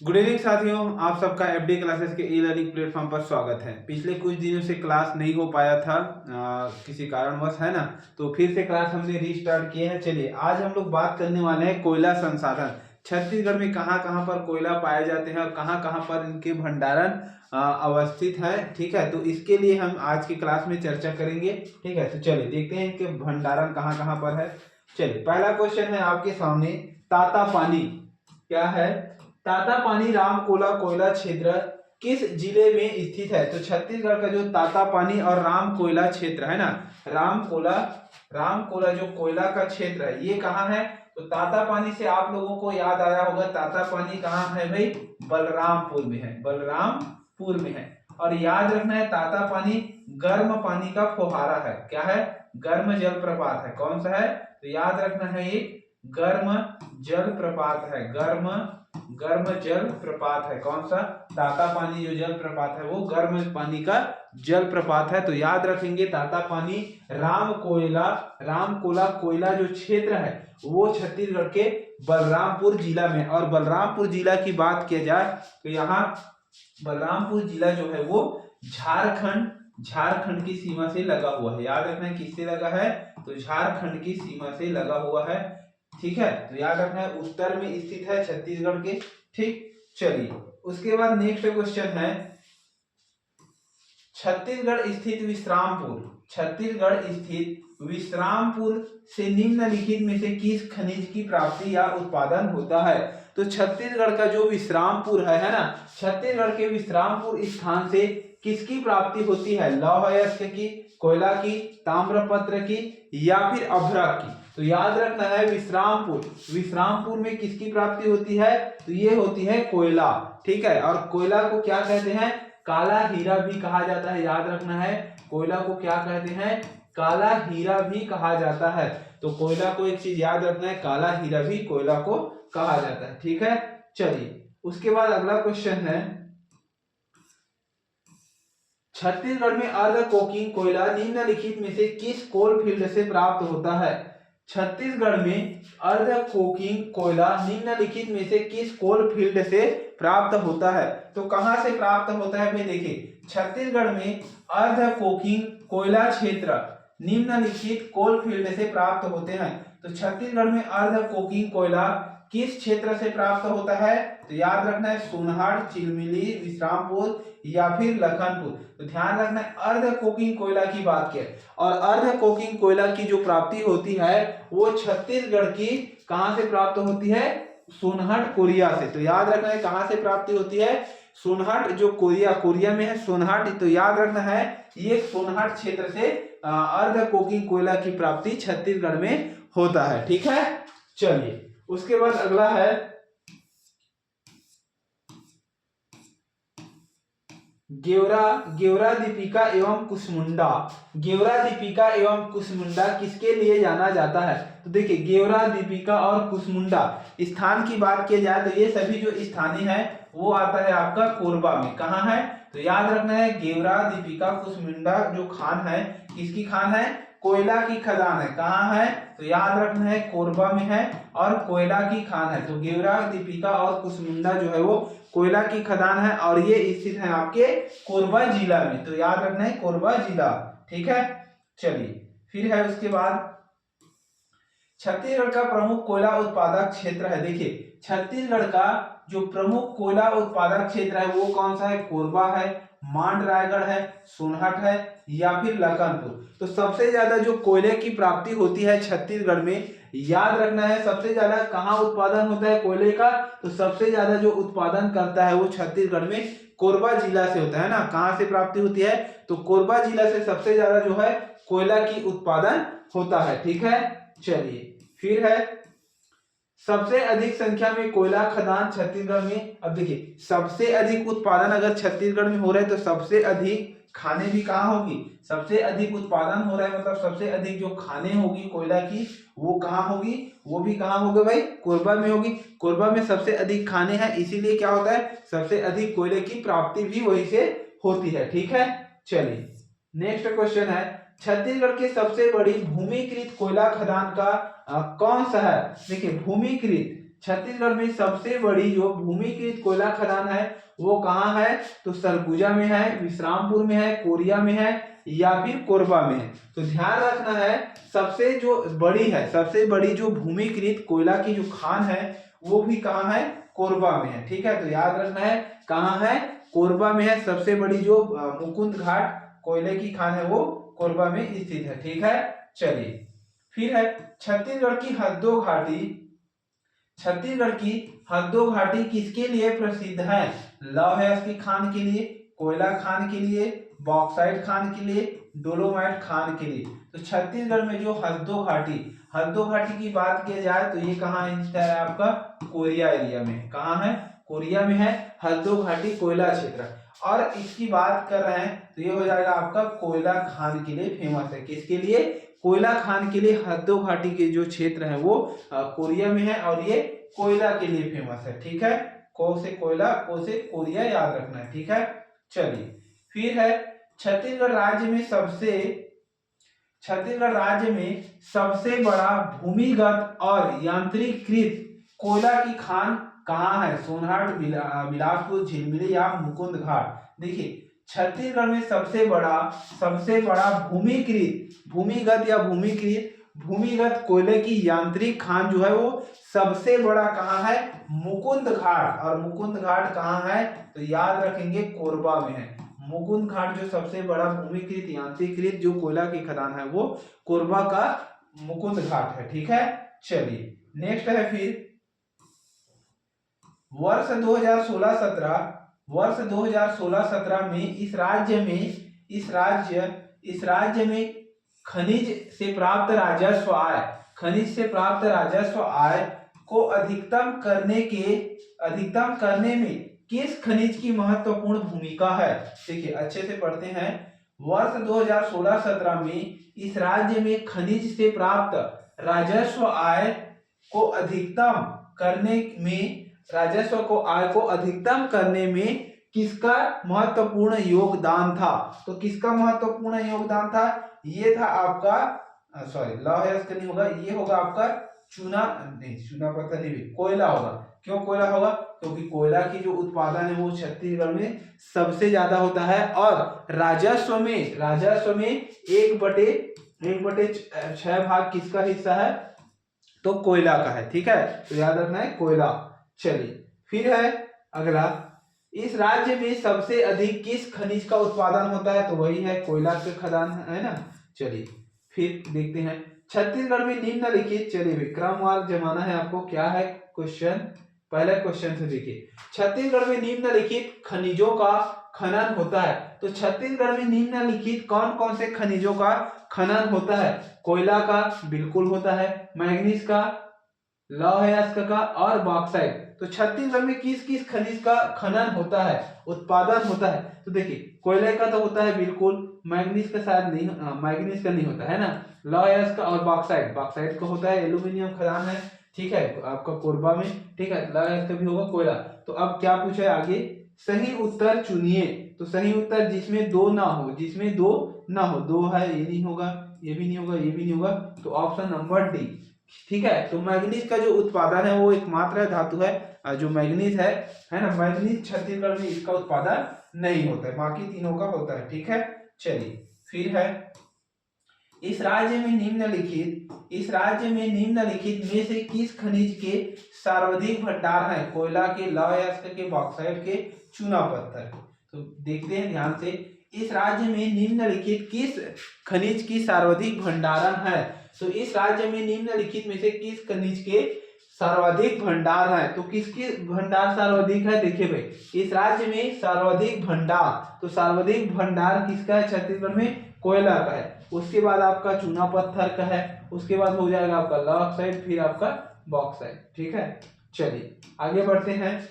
Good evening साथियों, आप सबका एफडी क्लासेस के ई लर्निंग प्लेटफॉर्म पर स्वागत है। पिछले कुछ दिनों से क्लास नहीं हो पाया था किसी कारणवश, है ना। तो फिर से क्लास हमने रीस्टार्ट किए हैं। चलिए आज हम लोग बात करने वाले हैं कोयला संसाधन। छत्तीसगढ़ में कहाँ कहाँ पर कोयला पाए जाते हैं और कहाँ कहाँ पर इनके भंडारण अवस्थित है। ठीक है, तो इसके लिए हम आज की क्लास में चर्चा करेंगे। ठीक है, तो चलिए देखते हैं इनके भंडारण कहाँ कहाँ पर है। चलिए पहला क्वेश्चन है आपके सामने, ताता पानी क्या है। ताता पानी रामकोला कोयला क्षेत्र किस जिले में स्थित है। तो छत्तीसगढ़ का जो ताता पानी और राम कोयला क्षेत्र है ना, रामकोला रामकोला जो कोयला का क्षेत्र है ये कहाँ है। तो ताता पानी से आप लोगों को याद आया होगा, ताता पानी कहाँ है भाई, बलरामपुर में है, बलरामपुर में है। और याद रखना है ताता पानी गर्म पानी का फुहारा है। क्या है, गर्म जल प्रपात है। कौन सा है, तो याद रखना है ये गर्म जल प्रपात है। गर्म जल प्रपात है। कौन सा, ताता पानी जो जल प्रपात है वो गर्म पानी का जल प्रपात है। तो याद रखेंगे ताता पानी रामकोला कोयला जो क्षेत्र है वो छत्तीसगढ़ के बलरामपुर जिला में। और बलरामपुर जिला की बात किया जाए तो यहाँ बलरामपुर जिला जो है वो झारखंड की सीमा से लगा हुआ है। याद रखना है किससे लगा है, तो झारखंड की सीमा से लगा हुआ है। ठीक है, तो याद रखना है उत्तर में स्थित है छत्तीसगढ़ के। ठीक, चलिए उसके बाद नेक्स्ट क्वेश्चन है, छत्तीसगढ़ स्थित विश्रामपुर से निम्नलिखित में से किस खनिज की प्राप्ति या उत्पादन होता है। तो छत्तीसगढ़ का जो विश्रामपुर है ना, छत्तीसगढ़ के विश्रामपुर स्थान से किसकी प्राप्ति होती है, लौह अयस्क की, कोयला की, ताम्रपत्र की या फिर अभ्रक की। तो याद रखना है विश्रामपुर में किसकी प्राप्ति होती है, तो ये होती है कोयला। ठीक है, और कोयला को क्या कहते हैं, काला हीरा भी कहा जाता है। याद रखना है कोयला को क्या कहते हैं, काला हीरा भी कहा जाता है। तो कोयला को एक चीज याद रखना है, काला हीरा भी कोयला को कहा जाता है। ठीक है, चलिए उसके बाद अगला क्वेश्चन है, छत्तीसगढ़ में अर्ध कोकिंग कोयला निम्नलिखित में से किस कोल फील्ड से प्राप्त होता है। छत्तीसगढ़ में अर्ध कोकिंग कोयला निम्नलिखित में से किस कोल फील्ड से प्राप्त होता है। तो कहां से प्राप्त होता है भाई, देखिए छत्तीसगढ़ में अर्ध कोकिंग कोयला क्षेत्र निम्नलिखित कोल फील्ड से प्राप्त होते हैं। तो छत्तीसगढ़ में अर्ध कोकिंग कोयला किस क्षेत्र से प्राप्त होता है, तो याद रखना है सोनहठ, चिलमिली, विश्रामपुर या फिर लखनपुर। तो ध्यान रखना है अर्ध कोकिंग कोयला की बात करें, और अर्ध कोकिंग कोयला की जो प्राप्ति होती है वो छत्तीसगढ़ की कहां से प्राप्त होती है, सोनहठ कोरिया से। तो याद रखना है कहां से प्राप्ति होती है, सोनहठ जो कोरिया में है सोनहठ। तो याद रखना है ये सोनहठ क्षेत्र से अर्ध कोकिंग कोयला की प्राप्ति छत्तीसगढ़ में होता है। ठीक है, चलिए उसके बाद अगला है, गेवरा दीपिका एवं कुसमुंडा किसके लिए जाना जाता है। तो देखिए गेवरा दीपिका और कुसमुंडा स्थान की बात की जाए तो ये सभी जो स्थानीय है वो आता है आपका कोरबा में। कहाँ है, तो याद रखना है गेवरा दीपिका कुसमुंडा जो खान है, किसकी खान है, कोयला की खदान है। कहाँ है, तो याद रखना है कोरबा में है और कोयला की खान है। तो गेवरा दीपिका और कुसमुंडा जो है वो कोयला की खदान है और ये स्थित है आपके कोरबा जिला में। तो याद रखना है कोरबा जिला। ठीक है, चलिए फिर है उसके बाद, छत्तीसगढ़ का प्रमुख कोयला उत्पादक क्षेत्र है। देखिए छत्तीसगढ़ का जो प्रमुख कोयला उत्पादक क्षेत्र है वो कौन सा है, कोरबा है, मांड रायगढ़ है, सोनहठ है या फिर लखनपुर। तो सबसे ज्यादा जो कोयले की प्राप्ति होती है छत्तीसगढ़ में, याद रखना है सबसे ज्यादा कहाँ उत्पादन होता है कोयले का, तो सबसे ज्यादा जो उत्पादन करता है वो छत्तीसगढ़ में कोरबा जिला से होता है ना। कहाँ से प्राप्ति होती है, तो कोरबा जिला से सबसे ज्यादा जो है कोयला की उत्पादन होता है। ठीक है, चलिए फिर है, सबसे अधिक संख्या में कोयला खदान छत्तीसगढ़ में। अब देखिए सबसे अधिक उत्पादन अगर छत्तीसगढ़ में हो रहा है तो सबसे अधिक खाने भी कहाँ होगी, सबसे अधिक उत्पादन हो रहा है मतलब सबसे अधिक जो खाने होगी कोयला की वो कहाँ होगी, वो भी कहाँ होगी भाई, कोरबा में होगी। कोरबा में सबसे अधिक खाने हैं इसीलिए क्या होता है, सबसे अधिक कोयले की प्राप्ति भी वहीं से होती है। ठीक है, चलिए नेक्स्ट क्वेश्चन है, छत्तीसगढ़ की सबसे बड़ी भूमिकृत कोयला खदान का कौन सा है। देखिए भूमिकृत छत्तीसगढ़ में सबसे बड़ी जो भूमिकृत कोयला खदान है वो कहाँ है? तो सरगुजा में है, विश्रामपुर में है, कोरिया में है या फिर कोरबा में है। तो ध्यान रखना है सबसे जो बड़ी है, सबसे बड़ी जो भूमिकृत कोयला की जो खान है वो भी कहाँ है? कोरबा में है। ठीक है, तो याद रखना है कहाँ है? कोरबा में है। सबसे बड़ी जो मुकुंद घाट कोयले की खान है वो कोरबा में स्थित है। ठीक है, चलिए फिर है छत्तीसगढ़ की हद्दो घाटी। छत्तीसगढ़ की हद्दो घाटी किसके लिए प्रसिद्ध है? लौह अयस्क की खान के लिए, कोयला खान के लिए, बॉक्साइट खान के लिए, डोलोमाइट खान के लिए। तो छत्तीसगढ़ में जो हद्दो घाटी की बात की जाए तो ये कहाँ स्थित है? आपका कोरिया एरिया में। कहाँ है? कोरिया में है हद्दो घाटी कोयला क्षेत्र। और इसकी बात कर रहे हैं तो ये हो जाएगा आपका कोयला खान के लिए फेमस है। किसके लिए? कोयला खान के लिए हद्दो घाटी के जो क्षेत्र है वो कोरिया में है और ये कोयला के लिए फेमस है। ठीक है, को से कोयला, को से कोरिया याद रखना है। ठीक है, चलिए फिर है छत्तीसगढ़ राज्य में सबसे बड़ा भूमिगत और यांत्रिकृत कोयला की खान कहाँ है? सोनहट, बिलासपुर, झिलमिली या मुकुंद घाट। देखिए छत्तीसगढ़ में सबसे बड़ा भूमिगत कोयले की यांत्रिक खान जो है वो सबसे बड़ा कहाँ है? मुकुंद घाट। और मुकुंद घाट कहाँ है? तो याद रखेंगे कोरबा में है। मुकुंद घाट जो सबसे बड़ा भूमिकृत यांत्रिकृत जो कोयला की खदान है वो कोरबा का मुकुंद घाट है। ठीक है, चलिए नेक्स्ट है फिर वर्ष 2016-17 में इस राज्य में खनिज से प्राप्त राजस्व आय को अधिकतम करने में किस खनिज की महत्वपूर्ण भूमिका है? देखिए अच्छे से पढ़ते हैं। वर्ष 2016-17 में इस राज्य में खनिज से प्राप्त राजस्व आय को अधिकतम करने में किसका महत्वपूर्ण योगदान था? तो किसका महत्वपूर्ण योगदान था? ये था आपका लौह अयस्क नहीं होगा, ये होगा आपका चूना पत्थर नहीं, कोयला होगा। क्यों कोयला होगा? क्योंकि कोयला की जो उत्पादन है वो छत्तीसगढ़ में सबसे ज्यादा होता है और राजस्व में 1/6 भाग किसका हिस्सा है? तो कोयला का है। ठीक है, तो याद रखना है कोयला। चलिए फिर है अगला, इस राज्य में सबसे अधिक किस खनिज का उत्पादन होता है? तो वही है कोयला का खदान है ना। चलिए फिर देखते हैं छत्तीसगढ़ में निम्नलिखित, चलिए विक्रमवार जमाना है आपको। क्या है क्वेश्चन? पहले क्वेश्चन से देखिए, छत्तीसगढ़ में निम्नलिखित खनिजों का खनन होता है। तो छत्तीसगढ़ में निम्नलिखित कौन कौन से खनिजों का खनन होता है? कोयला का बिल्कुल होता है, मैग्नीज का, लौह अयस्क का और बॉक्साइट। तो छत्तीसगढ़ में किस किस खनिज का खनन होता है, उत्पादन होता है? तो देखिए कोयले का तो होता है बिल्कुल, मैग्नीज का शायद नहीं, मैग्नीज का नहीं होता है ना, लौह अयस्क और बॉक्साइट का होता है, एल्यूमिनियम खदान है। ठीक है, आपका कोरबा में। ठीक है, लौह अयस्क भी होगा, कोयला। तो अब क्या पूछा है आगे? सही उत्तर चुनिए। तो सही उत्तर जिसमें दो ना हो, दो है, ये नहीं होगा, ये भी नहीं होगा, ये भी नहीं होगा, तो ऑप्शन नंबर डी। ठीक है, तो मैग्नीज का जो उत्पादन है वो एकमात्र धातु है जो मैग्नीज है ना। मैग्नीज छत्तीसगढ़ में इसका उत्पादन नहीं होता है, बाकी तीनों का होता है। ठीक है, चलिए फिर है इस राज्य में निम्नलिखित में से किस खनिज के सर्वाधिक भंडार है? कोयला के, लौह अयस्क के, बॉक्साइट के, चूना पत्थर। तो देखते हैं ध्यान से, इस राज्य में निम्नलिखित किस खनिज की सर्वाधिक भंडारण है? तो इस राज्य में निम्नलिखित में से किस खनिज के सर्वाधिक भंडार है? तो किसके भंडार सर्वाधिक है? देखिए भाई, इस राज्य में सर्वाधिक भंडार, तो सर्वाधिक भंडार किसका है छत्तीसगढ़ में? कोयला का है। उसके बाद आपका चूना पत्थर का है, उसके बाद हो जाएगा आपका लौह ऑक्साइड, फिर आपका बॉक्साइट। ठीक है, चलिए आगे बढ़ते हैं।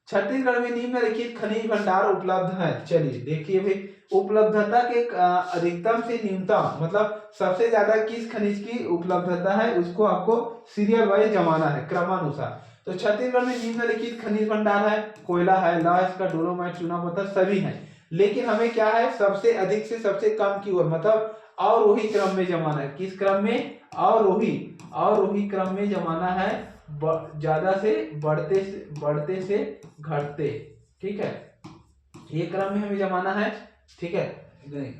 छत्तीसगढ़ में निम्नलिखित खनिज भंडार उपलब्ध है। चलिए देखिए भाई, उपलब्धता के अधिकतम से न्यूनतम, मतलब सबसे ज्यादा किस खनिज की उपलब्धता है उसको आपको सीरियल वाइज जमाना है, क्रमानुसार। तो छत्तीसगढ़ में निम्नलिखित खनिज भंडार है, कोयला है, लौह अयस्क, डोलोमाइट, चूना पत्थर सभी है। लेकिन हमें क्या है, सबसे अधिक से सबसे कम की ओर, मतलब अवरोही क्रम में जमाना है। किस क्रम में? अवरोही। अवरोही क्रम में जमाना है ज्यादा से बढ़ते से घटते, ठीक है, ये क्रम में हमें जमाना है, ठीक है।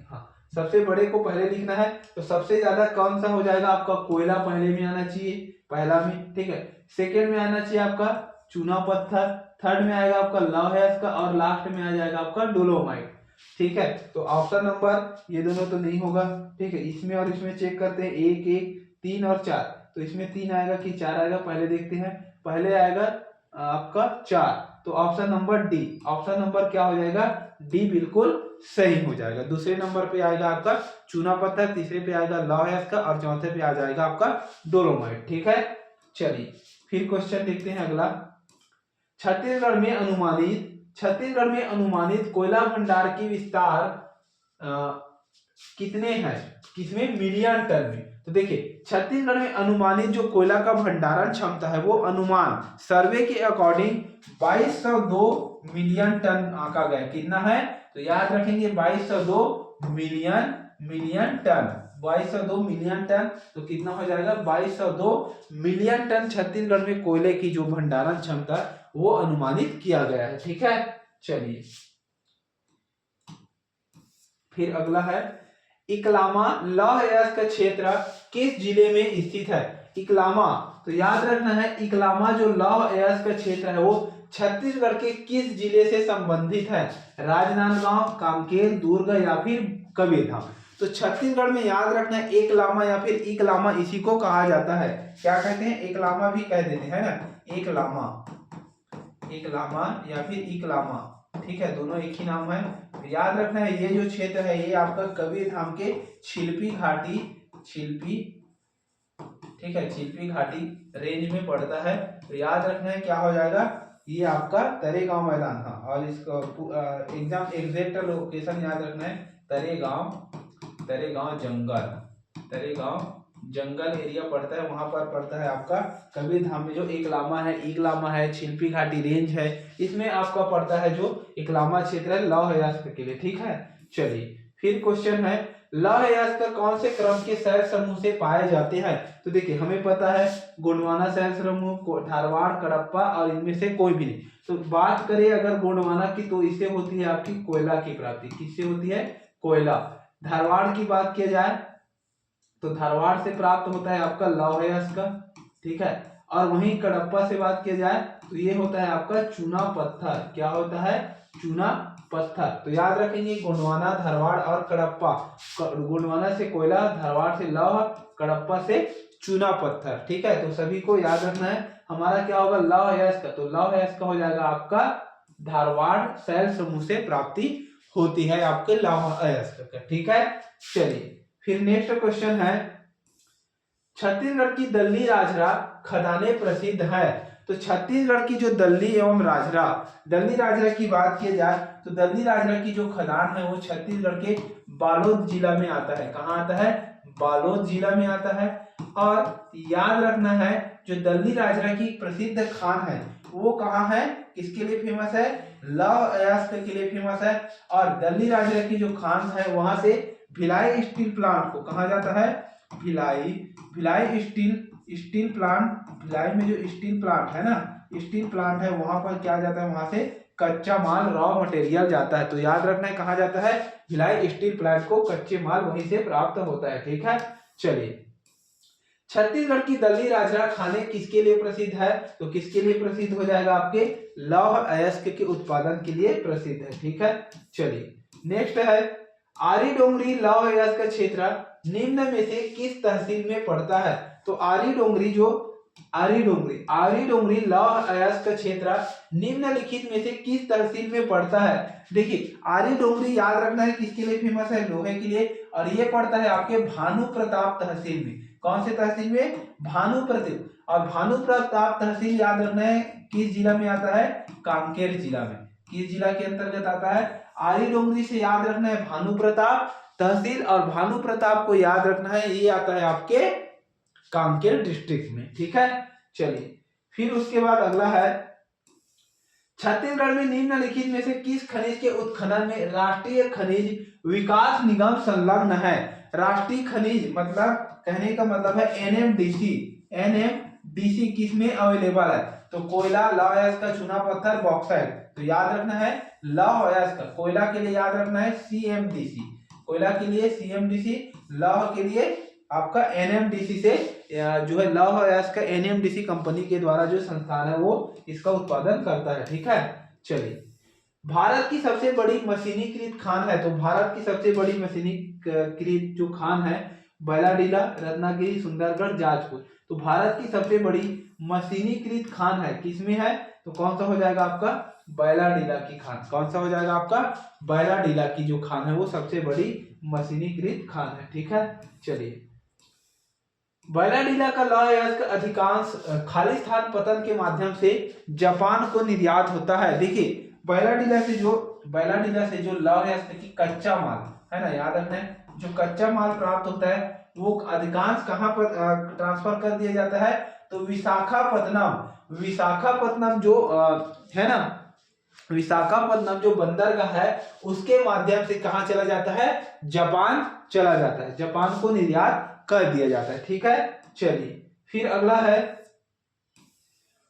हाँ, सबसे बड़े को पहले लिखना है, तो सबसे ज्यादा कौन सा हो जाएगा आपका, कोयला पहले में आना चाहिए, पहला में, ठीक है। सेकेंड में आना चाहिए आपका चूना पत्थर, थर्ड में आएगा आपका लौह अयस्क और लास्ट में आ जाएगा आपका डोलोमाइट, ठीक है। तो ऑप्शन नंबर ये दोनों तो नहीं होगा, ठीक है। इसमें और इसमें चेक करते हैं, 1 1 3 और 4, तो इसमें 3 आएगा कि 4 आएगा, पहले देखते हैं। पहले आएगा आपका 4, तो option number D, option number क्या हो जाएगा, डी बिल्कुल सही हो जाएगा। दूसरे नंबर पे आएगा आपका चूना पत्थर, तीसरे पे आएगा लौह अयस्क और चौथे पे आ जाएगा आपका डोलोमाइट, ठीक है। चलिए फिर क्वेश्चन देखते हैं अगला। छत्तीसगढ़ में अनुमानित कोयला भंडार की विस्तार कितने हैं, किसमें, मिलियन टन में। तो देखिए छत्तीसगढ़ में अनुमानित जो कोयला का भंडारण क्षमता है वो अनुमान सर्वे के अकॉर्डिंग 2202 मिलियन टन आंका गया। कितना है, तो याद रखेंगे 2202 मिलियन टन, 2202 मिलियन टन, तो कितना हो जाएगा 2202 मिलियन टन छत्तीसगढ़ में कोयले की जो भंडारण क्षमता वो अनुमानित किया गया है, ठीक है। चलिए फिर अगला है, इकलामा लौह अयस्क क्षेत्र किस जिले में स्थित है। इकलामा, तो याद रखना है इकलामा जो लौह अयस्क क्षेत्र है वो छत्तीसगढ़ के किस जिले से संबंधित है, राजनांदगांव, कांकेर, दुर्ग या फिर कबीरधाम। तो छत्तीसगढ़ में याद रखना है एकलामा या फिर इकलामा, इसी को कहा जाता है, क्या कहते हैं, एकलामा भी कह देते हैं ना, एकलामा या फिर इकलामा, ठीक है, दोनों एक ही नाम है। तो याद रखना है ये जो क्षेत्र है ये आपका कबीरधाम के छिलपी घाटी, ठीक है, छिलपी घाटी रेंज में पड़ता है। तो याद रखना है क्या हो जाएगा, ये आपका तरेगांव मैदान था, और इसका एग्जाम एग्जैक्ट लोकेशन याद रखना है तरेगांव जंगल एरिया पड़ता है, वहां पर पड़ता है आपका कबीरधाम में जो इकलामा है छिलपी घाटी रेंज है, इसमें आपका पड़ता है जो इकलामा क्षेत्र है लौह अयस्क के लिए, ठीक है। चलिए फिर क्वेश्चन है, लौह अयस्क कौन से क्रम के शैल समूह से पाए जाते हैं। तो देखिए हमें पता है गोंडवाना शैल समूह, धारवाड़, कडप्पा और इनमें से कोई भी नहीं। तो बात करें अगर गोंडवाना की, तो इससे होती है आपकी कोयला की प्राप्ति, किससे होती है, कोयला। धारवाड़ की बात किया जाए तो धारवाड़ से प्राप्त होता है आपका लौह अयस्क, ठीक है। और वहीं कडप्पा से बात किया जाए तो ये होता है आपका चूना पत्थर, क्या होता है, चूना पत्थर। तो याद रखेंगे गोंडवाना, धारवाड़ और कडप्पा, गोंडवाना से कोयला, धारवाड़ से लौह, कडप्पा से चूना पत्थर, ठीक है। तो सभी को याद रखना है, हमारा क्या होगा, लौह अयस्क, तो लौह अयस्क हो जाएगा आपका धारवाड़ शैल समूह से प्राप्ति होती है आपके लौह अयस्क का, ठीक है। चलिए फिर नेक्स्ट क्वेश्चन है, छत्तीसगढ़ की दल्ली राजरा खदानें प्रसिद्ध है। तो छत्तीसगढ़ की जो दल्ली एवं राजरा, दल्ली राजरा की बात की जाए तो दल्ली राजरा की जो खदान है वो छत्तीसगढ़ के बालोद जिला में आता है। कहाँ आता है, बालोद जिला में आता है। और याद रखना है जो दल्ली राजरा की प्रसिद्ध खान है वो कहाँ है, किसके लिए फेमस है, लौह अयस्क के लिए फेमस है। और दल्ली राजरा की जो खान है वहां से भिलाई स्टील प्लांट को कहा जाता है, भिलाई स्टील प्लांट, भिलाई में जो स्टील प्लांट है ना, स्टील प्लांट है वहां पर क्या जाता है, वहां से कच्चा माल रॉ मटेरियल जाता है। तो याद रखना है कहा जाता है, भिलाई स्टील प्लांट को कच्चे माल वहीं से प्राप्त होता है, ठीक है। चलिए छत्तीसगढ़ की दल्ली राजरा खाने किसके लिए प्रसिद्ध है, तो किसके लिए प्रसिद्ध हो जाएगा, आपके लौह अयस्क के उत्पादन के लिए प्रसिद्ध है, ठीक है। चलिए नेक्स्ट है, आरी डोंगरी लौह अयस्क क्षेत्र निम्न में से किस तहसील में पड़ता है। तो आरी डोंगरी लौह अयस्क क्षेत्र निम्नलिखित में से किस तहसील में पड़ता है। देखिए आरी डोंगरी याद रखना है किसके लिए फेमस है, लोहे के लिए, और ये पड़ता है आपके भानु प्रताप तहसील में। कौन से तहसील में, भानु प्रताप। और भानु प्रताप तहसील याद रखना है किस जिला में आता है, कांकेर जिला में। किस जिला के अंतर्गत आता है, आरी डोंगरी से याद रखना है भानु प्रताप तहसील, और भानु प्रताप को याद रखना है ये आता है आपके कांकेर डिस्ट्रिक्ट में, ठीक है। चलिए फिर उसके बाद अगला है, छत्तीसगढ़ में निम्नलिखित में से किस खनिज के उत्खनन में राष्ट्रीय खनिज विकास निगम संलग्न है। राष्ट्रीय खनिज मतलब कहने का मतलब है एनएमडीसी। एनएमडीसी किस में अवेलेबल है? तो कोयला, लौह अयस्क का चूना पत्थर, बॉक्साइट। तो याद रखना है लौह अयस्क का, कोयला के लिए याद रखना है सीएमडीसी, कोयला के लिए सीएमडीसी, लौह के लिए आपका एनएमडीसी से जो है लौह अयस्क का एनएमडीसी कंपनी के द्वारा जो संस्थान है वो इसका उत्पादन करता है। ठीक है, चलिए भारत की सबसे बड़ी मशीनीकृत खान है, तो भारत की सबसे बड़ी मशीनीकृत जो खान है बैलाडीला, रत्नागिरी, सुंदरगढ़, जाजपुर। तो भारत की सबसे बड़ी मशीनीकृत खान है किसमें है? तो कौन सा हो जाएगा आपका? बैलाडीला की खान। कौन सा हो जाएगा आपका? बैलाडीला की जो खान है वो सबसे बड़ी मशीनीकृत खान है। ठीक है, चलिए बैलाडीला का लौह अयस्क अधिकांश खालिस्तान पतन के माध्यम से जापान को निर्यात होता है। देखिए बैलाडीला से जो लौह अयस्क की कच्चा माल है ना, याद रखना है जो कच्चा माल प्राप्त होता है वो अधिकांश कहाँ पर ट्रांसफर कर दिया जाता है? तो विशाखापत्तनम जो है ना, विशाखापत्तनम जो बंदरगाह है उसके माध्यम से कहाँ चला जाता है? जापान चला जाता है, जापान को निर्यात कर दिया जाता है। ठीक है, चलिए फिर अगला है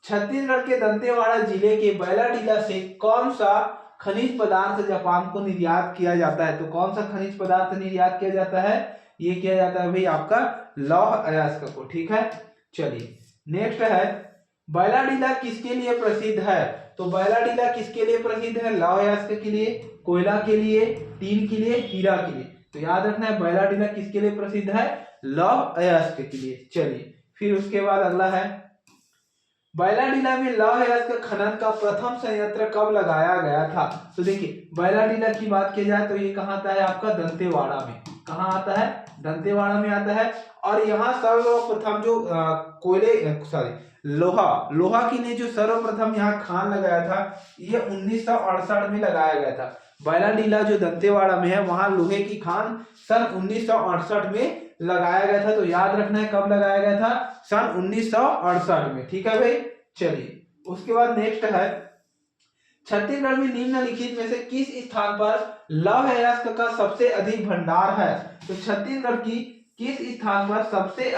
छत्तीसगढ़ के दंतेवाड़ा जिले के बैलाडीला से कौन सा खनिज पदार्थ जापान को निर्यात किया जाता है? तो कौन सा खनिज पदार्थ निर्यात किया जाता है? ये किया जाता है भाई आपका लौह अयस्क को। ठीक है, चलिए नेक्स्ट है बैलाडीला किसके लिए प्रसिद्ध है? तो बैलाडीला किसके लिए प्रसिद्ध है? लौह अयस्क के लिए, कोयला के लिए, टीन के लिए, हीरा के लिए। तो याद रखना है बैलाडीला किसके लिए प्रसिद्ध है? लौह अयस्क के लिए। चलिए फिर उसके बाद अगला है बैलाडीला में लौह अयस्क खनन का प्रथम संयंत्र कब लगाया गया था? तो देखिए बैलाडीला की बात की जाए तो ये कहाँ आता है आपका? दंतेवाड़ा में। कहाँ आता है? दंतेवाड़ा में आता है। और यहाँ सर्वप्रथम जो लोहा के लिए जो सर्वप्रथम यहाँ खान लगाया था ये 1968 में लगाया गया था। बैलाडीला जो दंतेवाड़ा में है वहां लोहे की खान सन 1968 में लगाया गया था। तो याद रखना है कब लगाया गया था? सन 1968 में। ठीक है भाई, चलिए उसके बाद नेक्स्ट है छत्तीसगढ़ में निम्नलिखित में से किस स्थान पर लौह अयस्क का सबसे अधिक भंडार है? तो छत्तीसगढ़ की किस स्थान पर सबसे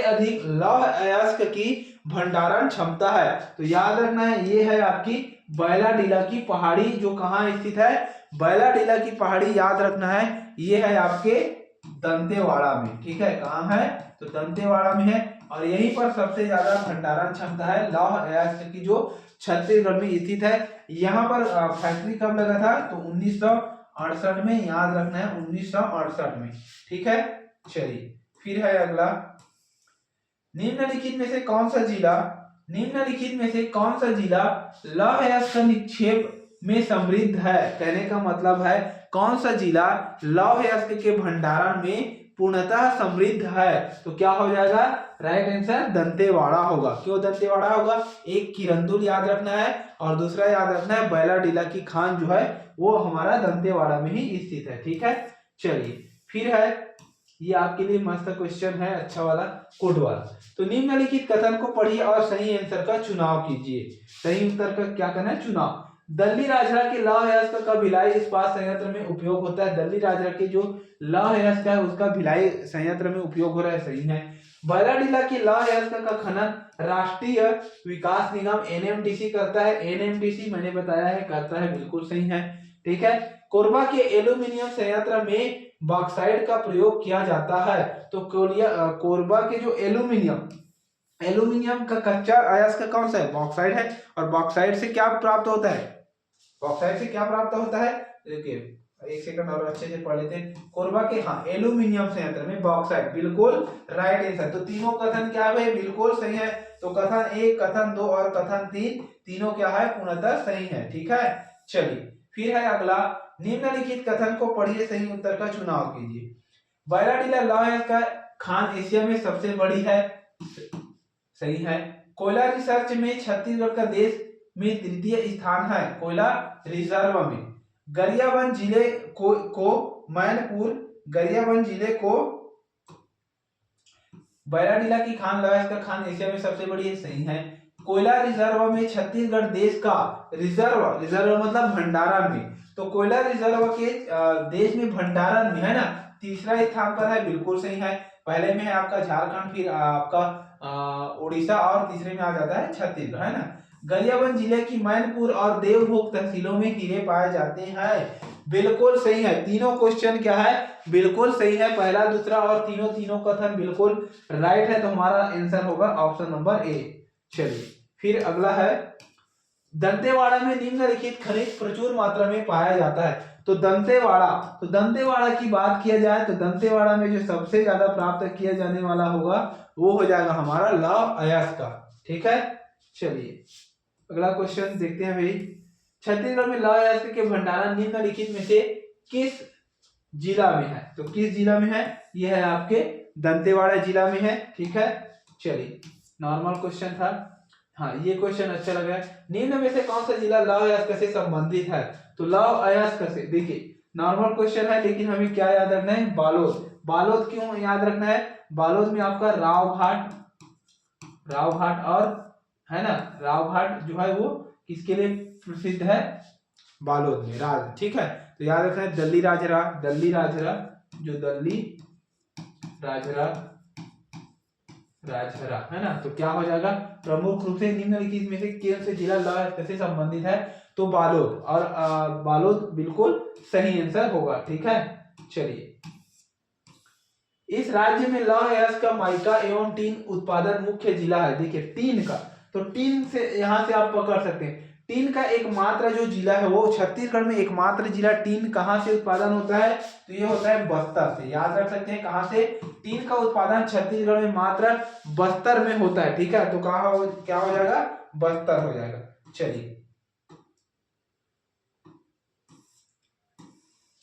अधिक लौह अयस्क की भंडारण क्षमता है? तो याद रखना है ये है आपकी बैलाडीला की पहाड़ी, जो कहाँ स्थित है? बैलाडीला की पहाड़ी याद रखना है ये है आपके दंतेवाड़ा में। ठीक है, कहाँ है? तो दंतेवाड़ा में है। और यहीं पर सबसे ज्यादा भंडारण क्षमता है लौह अयस्क की जो छत्तीसगढ़ में स्थित है। यहाँ पर फैक्ट्री कब लगा था? तो 1968 में, याद रखना है 1968 में। ठीक है, चलिए फिर है अगला निम्नलिखित में से कौन सा जिला लौह अयस्क निक्षेप में समृद्ध है? कहने का मतलब है कौन सा जिला लौह अयस्क के भंडारण में पूर्णतः समृद्ध है? तो क्या हो जाएगा? राइट आंसर दंतेवाड़ा होगा। क्यों दंतेवाड़ा होगा? एक किरंदुल याद रखना है और दूसरा याद रखना है बैलाडीला की खान जो है वो हमारा दंतेवाड़ा में ही स्थित है। ठीक है, चलिए फिर है ये आपके लिए मस्त क्वेश्चन है, अच्छा वाला कोड वाला। तो निम्नलिखित कथन को पढ़िए और सही आंसर का चुनाव कीजिए। सही उत्तर का क्या करना है? चुनाव। दल्ली राजहरा के लौह अयस्क का भिलाई इस्पात संयंत्र में उपयोग होता है। दल्ली राजहरा के जो लौह अयस्क है उसका भिलाई संयंत्र में उपयोग हो रहा है, सही है। बैलाडीला के लौह अयस्क का खनन राष्ट्रीय विकास निगम एनएमडीसी करता है। एनएमडीसी मैंने बताया है करता है, बिल्कुल सही है। ठीक है, कोरबा के एल्यूमिनियम संयंत्र में बॉक्साइट का प्रयोग किया जाता है। तो कोरबा के जो एल्यूमिनियम का कच्चा अयस्क कौन सा है? बॉक्साइट है। और बॉक्साइट से क्या प्राप्त होता है? देखिए एक सेकंड और अच्छे से पढ़ लेते हैं। कोरबा के एल्यूमिनियम संयंत्र में बॉक्साइट, बिल्कुल राइट आंसर। तो तीनों कथन क्या है? बिल्कुल सही है। तो कथन 1, कथन 2 और कथन 3 तीनों क्या है? पूर्णतः सही है। ठीक है, चलिए फिर है अगला निम्नलिखित कथन को पढ़िए, सही उत्तर का चुनाव कीजिए। बैलाडीला लौह अयस्क का खान एशिया में सबसे बड़ी है, सही है। कोयला रिसर्च में छत्तीसगढ़ का देश में तृतीय स्थान है, कोयला रिजर्व में। गरियाबंद जिले को बैलाडीला की खान लौह अयस्क का खान एशिया में सबसे बड़ी है, सही है। कोयला रिजर्व में छत्तीसगढ़ देश का रिजर्व मतलब भंडारण में, तो कोयला रिजर्व के देश में भंडारण में है ना, तीसरा स्थान पर है, बिल्कुल सही है। पहले में है आपका झारखंड, फिर आपका उड़ीसा और तीसरे में आ जाता है छत्तीसगढ़, है ना। गरियाबंद जिले की मैनपुर और देवभोग तहसीलों में हीरे पाए जाते हैं, बिल्कुल सही है। तीनों क्वेश्चन क्या है, बिल्कुल सही है। पहला, दूसरा और तीनों कथन बिल्कुल राइट है, तो हमारा आंसर होगा ऑप्शन नंबर ए। चलिए फिर अगला है, दंतेवाड़ा में निम्नलिखित खनिज प्रचुर मात्रा में पाया जाता है। तो दंतेवाड़ा की बात किया जाए तो दंतेवाड़ा में जो सबसे ज्यादा प्राप्त किया जाने वाला होगा वो हो जाएगा हमारा लौह अयस्क। ठीक है, चलिए अगला क्वेश्चन देखते हैं भाई। छत्तीसगढ़ में लौह अयस्क के भंडारण निम्नलिखित में से किस जिला में है? तो किस जिला में है? यह है आपके दंतेवाड़ा जिला में है। ठीक है, चलिए नॉर्मल क्वेश्चन था। हाँ, ये क्वेश्चन अच्छा लगा है। निम्न में से कौन सा जिला लौह अयस्क से संबंधित है? तो लौह अयस्क से, देखिए नॉर्मल क्वेश्चन है लेकिन हमें क्या याद रखना है? बालोद। बालोद क्यों याद रखना है? बालोद में आपका रावघाट और है ना, रावघाट जो है वो किसके लिए प्रसिद्ध है? बालोद में राज। ठीक है, तो याद रखना है दल्ली राजरा जो दल्ली राजहरा, है ना। तो क्या हो जाएगा? प्रमुख रूप से निम्नलिखित में से कौन से जिला लौह अयस्क से संबंधित है? तो बालोद, और बालोद बिल्कुल सही आंसर होगा। ठीक है, चलिए इस राज्य में लौह अयस्क का माइका एवं टीन उत्पादन मुख्य जिला है। देखिए टीन का, तो टीन से यहां से आप पकड़ सकते हैं, टीन का एकमात्र जो जिला है वो छत्तीसगढ़ में एकमात्र जिला टीन कहां से उत्पादन होता है? तो ये होता है बस्तर से। याद रख सकते हैं कहां से? टीन का उत्पादन छत्तीसगढ़ में मात्र बस्तर में होता है। ठीक है, तो क्या हो जाएगा? बस्तर हो जाएगा।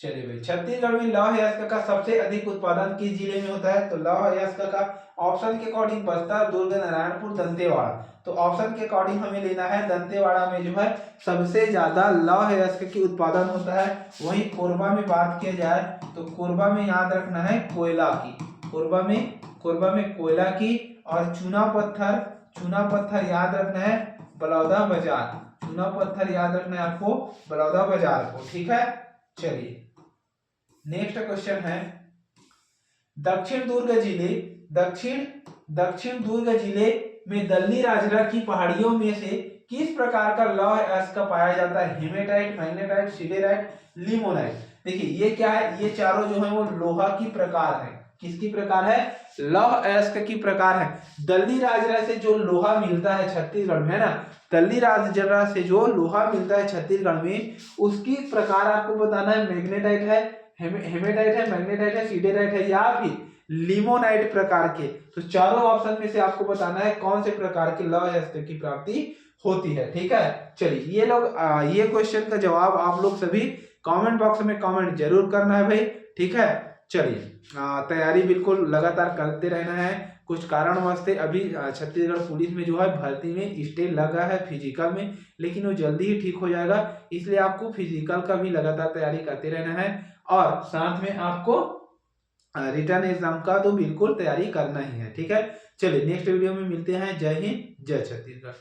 चलिए भाई, छत्तीसगढ़ में लौह अयस्क का सबसे अधिक उत्पादन किस जिले में होता है? तो लौह अयस्क का ऑप्शन के अकॉर्डिंग बस्तर, दुर्ग, नारायणपुर, दंतेवाड़ा। तो ऑप्शन के अकॉर्डिंग हमें लेना है दंतेवाड़ा में जो है सबसे ज्यादा लौह अयस्क की उत्पादन होता है। वहीं कोरबा में बात किया जाए तो कोरबा में याद रखना है कोयला की, कोरबा में कोयला की। और चूना पत्थर याद रखना है बलौदा बाजार, चूना पत्थर याद रखना है आपको बलौदा बाजार को। ठीक है, चलिए नेक्स्ट क्वेश्चन है, दक्षिण दुर्ग जिले में दल्ली राजरा की पहाड़ियों में से किस प्रकार का लौह अयस्क पाया जाता है? Hematite, magnetite, siderite, limonite. देखिए ये क्या है? ये चारों जो है वो लोहा की प्रकार है। किसकी प्रकार है? लौह अयस्क की प्रकार है। दल्ली राजरा से जो लोहा मिलता है छत्तीसगढ़ में, है ना, दल्ली राजरा से जो लोहा मिलता है छत्तीसगढ़ में, उसकी प्रकार आपको बताना है। मैग्नेटाइट है, हेमेटाइट है, मैग्नेटाइट है, सिडेराइट है, या फिर लिमोनाइट प्रकार के। तो चारों ऑप्शन में से आपको बताना है कौन से प्रकार के लौह अयस्क की प्राप्ति होती है। ठीक है, चलिए ये क्वेश्चन का जवाब आप लोग सभी कमेंट बॉक्स में कमेंट जरूर करना है भाई। ठीक है, चलिए तैयारी बिल्कुल लगातार करते रहना है। कुछ कारणवश से अभी छत्तीसगढ़ पुलिस में जो है भर्ती में स्टे लगा है फिजिकल में, लेकिन वो जल्दी ही ठीक हो जाएगा। इसलिए आपको फिजिकल का भी लगातार तैयारी करते रहना है और साथ में आपको रिटर्न एग्जाम का तो बिल्कुल तैयारी करना ही है। ठीक है, चलिए नेक्स्ट वीडियो में मिलते हैं। जय हिंद, जय छत्तीसगढ़।